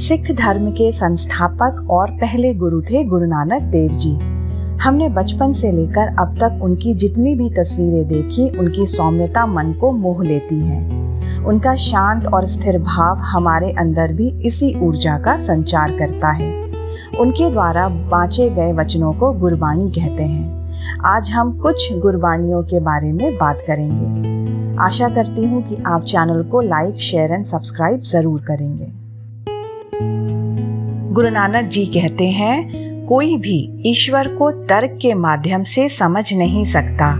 सिख धर्म के संस्थापक और पहले गुरु थे गुरु नानक देव जी। हमने बचपन से लेकर अब तक उनकी जितनी भी तस्वीरें देखी, उनकी सौम्यता मन को मोह लेती है। उनका शांत और स्थिर भाव हमारे अंदर भी इसी ऊर्जा का संचार करता है। उनके द्वारा बांचे गए वचनों को गुरबाणी कहते हैं। आज हम कुछ गुरबाणियों के बारे में बात करेंगे। आशा करती हूँ कि आप चैनल को लाइक, शेयर एंड सब्सक्राइब जरूर करेंगे। गुरु नानक जी कहते हैं, कोई भी ईश्वर को तर्क के माध्यम से समझ नहीं सकता,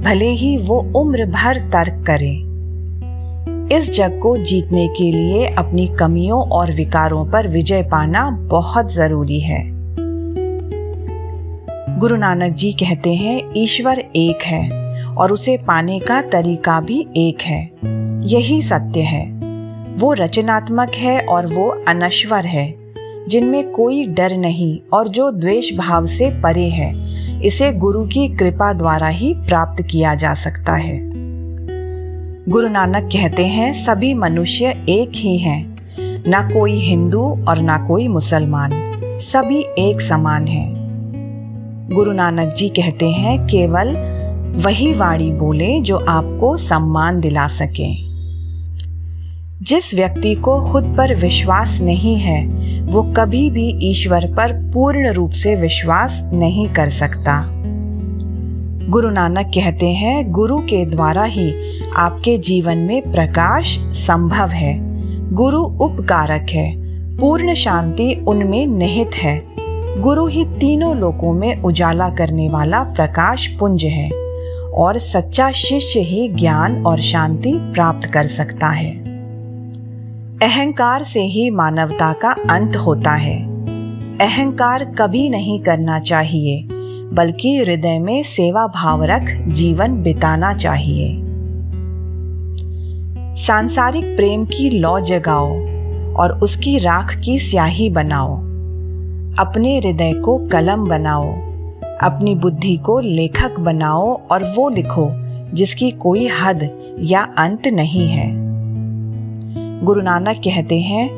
भले ही वो उम्र भर तर्क करे। इस जग को जीतने के लिए अपनी कमियों और विकारों पर विजय पाना बहुत जरूरी है। गुरु नानक जी कहते हैं, ईश्वर एक है और उसे पाने का तरीका भी एक है। यही सत्य है। वो रचनात्मक है और वो अनश्वर है, जिनमें कोई डर नहीं और जो द्वेष भाव से परे है। इसे गुरु की कृपा द्वारा ही प्राप्त किया जा सकता है। गुरु नानक कहते हैं, सभी मनुष्य एक ही हैं, ना कोई हिंदू और ना कोई मुसलमान, सभी एक समान हैं। गुरु नानक जी कहते हैं, केवल वही वाणी बोले जो आपको सम्मान दिला सके। जिस व्यक्ति को खुद पर विश्वास नहीं है, वो कभी भी ईश्वर पर पूर्ण रूप से विश्वास नहीं कर सकता। गुरु नानक कहते हैं, गुरु के द्वारा ही आपके जीवन में प्रकाश संभव है। गुरु उपकारक है, पूर्ण शांति उनमें निहित है। गुरु ही तीनों लोकों में उजाला करने वाला प्रकाश पुंज है और सच्चा शिष्य ही ज्ञान और शांति प्राप्त कर सकता है। अहंकार से ही मानवता का अंत होता है। अहंकार कभी नहीं करना चाहिए, बल्कि हृदय में सेवा भाव रख जीवन बिताना चाहिए। सांसारिक प्रेम की लौ जगाओ और उसकी राख की स्याही बनाओ। अपने हृदय को कलम बनाओ, अपनी बुद्धि को लेखक बनाओ और वो लिखो जिसकी कोई हद या अंत नहीं है। गुरु नानक कहते हैं,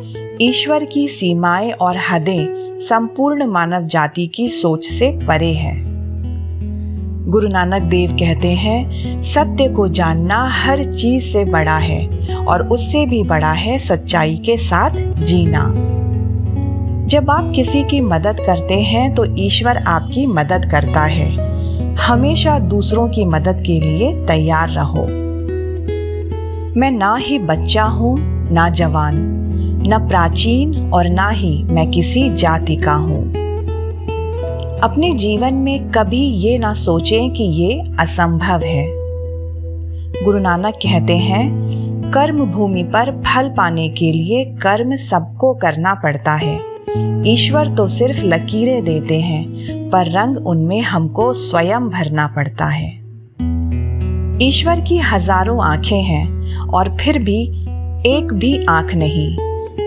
ईश्वर की सीमाएं और हदें संपूर्ण मानव जाति की सोच से परे है। गुरु नानक देव कहते हैं, सत्य को जानना हर चीज से बड़ा है और उससे भी बड़ा है सच्चाई के साथ जीना। जब आप किसी की मदद करते हैं तो ईश्वर आपकी मदद करता है। हमेशा दूसरों की मदद के लिए तैयार रहो। मैं ना ही बच्चा हूँ, ना जवान, न प्राचीन और ना ही मैं किसी जाति का हूँ। अपने जीवन में कभी ये ना सोचें कि ये असंभव है। गुरु नानक कहते हैं, कर्म भूमि पर फल पाने के लिए कर्म सबको करना पड़ता है। ईश्वर तो सिर्फ लकीरें देते हैं, पर रंग उनमें हमको स्वयं भरना पड़ता है। ईश्वर की हजारों आंखें हैं और फिर भी एक भी आंख नहीं।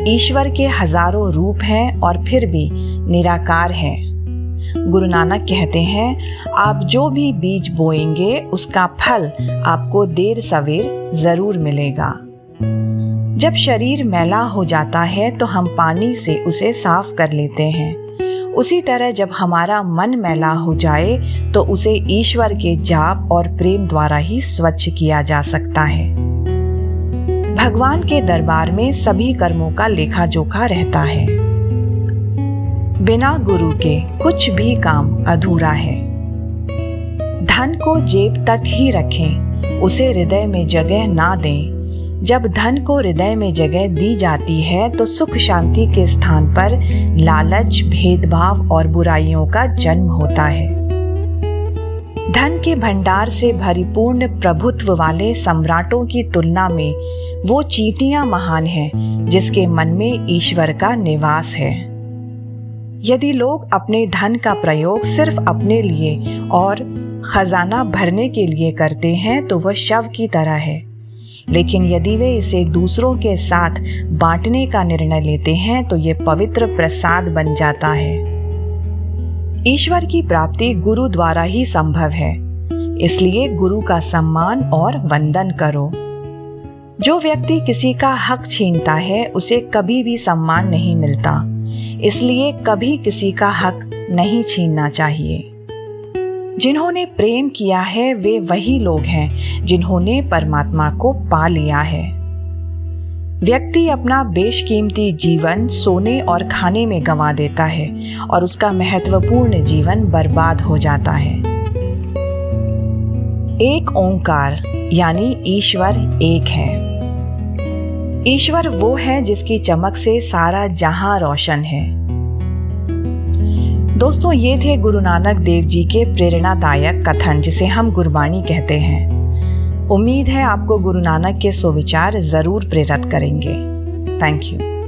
ईश्वर के हजारों रूप हैं और फिर भी निराकार है। गुरु नानक कहते हैं, आप जो भी बीज बोएंगे उसका फल आपको देर सवेर जरूर मिलेगा। जब शरीर मैला हो जाता है तो हम पानी से उसे साफ कर लेते हैं। उसी तरह जब हमारा मन मैला हो जाए तो उसे ईश्वर के जाप और प्रेम द्वारा ही स्वच्छ किया जा सकता है। भगवान के दरबार में सभी कर्मों का लेखा जोखा रहता है। बिना गुरु के कुछ भी काम अधूरा है। धन को जेब तक ही रखें, उसे हृदय में जगह ना दें। जब धन को हृदय में जगह दी जाती है तो सुख शांति के स्थान पर लालच, भेदभाव और बुराइयों का जन्म होता है। धन के भंडार से परिपूर्ण प्रभुत्व वाले सम्राटों की तुलना में वो चींटियां महान हैं जिसके मन में ईश्वर का निवास है। यदि लोग अपने धन का प्रयोग सिर्फ अपने लिए और खजाना भरने के लिए करते हैं तो वह शव की तरह है, लेकिन यदि वे इसे दूसरों के साथ बांटने का निर्णय लेते हैं तो ये पवित्र प्रसाद बन जाता है। ईश्वर की प्राप्ति गुरु द्वारा ही संभव है, इसलिए गुरु का सम्मान और वंदन करो। जो व्यक्ति किसी का हक छीनता है उसे कभी भी सम्मान नहीं मिलता, इसलिए कभी किसी का हक नहीं छीनना चाहिए। जिन्होंने प्रेम किया है वे वही लोग हैं जिन्होंने परमात्मा को पा लिया है। व्यक्ति अपना बेशकीमती जीवन सोने और खाने में गंवा देता है और उसका महत्वपूर्ण जीवन बर्बाद हो जाता है। एक ओंकार यानी ईश्वर एक है। ईश्वर वो है जिसकी चमक से सारा जहां रोशन है। दोस्तों, ये थे गुरु नानक देव जी के प्रेरणादायक कथन, जिसे हम गुरबाणी कहते हैं। उम्मीद है आपको गुरु नानक के सुविचार जरूर प्रेरित करेंगे। Thank you.